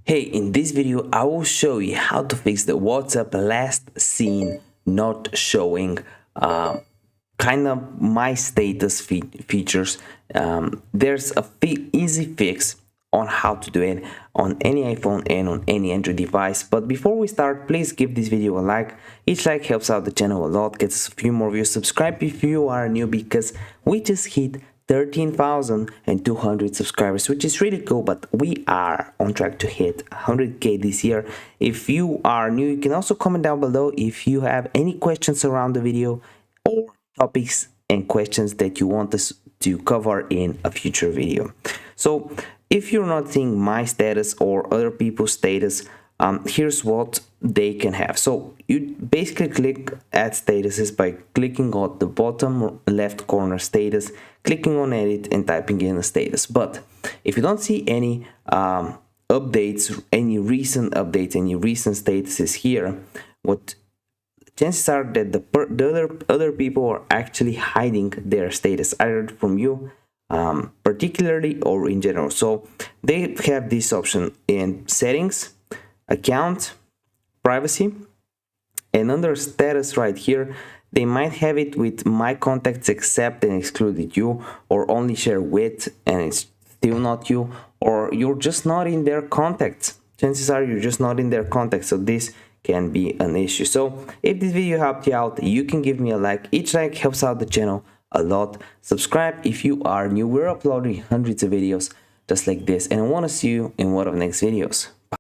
Hey, in this video, I will show you how to fix the WhatsApp last seen not showing kind of my status features. There's a easy fix on how to do it on any iPhone and on any Android device. But before we start, please give this video a like. Each like helps out the channel a lot, gets us a few more views. Subscribe if you are new because we just hit 13,200 subscribers, which is really cool, but we are on track to hit 100k this year. If you are new, you can also comment down below if you have any questions around the video or topics and questions that you want us to cover in a future video. So if you're not seeing my status or other people's status, here's what they can have. So you basically click add statuses by clicking on the bottom left corner status, clicking on edit and typing in a status. But if you don't see any updates, any recent updates, any recent statuses here, what chances are that the other people are actually hiding their status either from you particularly or in general. So they have this option in settings, account, privacy, and under status right here they might have it with my contacts except and excluded you, or only share with and it's still not you, or you're just not in their contacts. Chances are you're just not in their contacts, so this can be an issue. So if this video helped you out, you can give me a like. Each like helps out the channel a lot. Subscribe if you are new. We're uploading hundreds of videos just like this, and I want to see you in one of the next videos.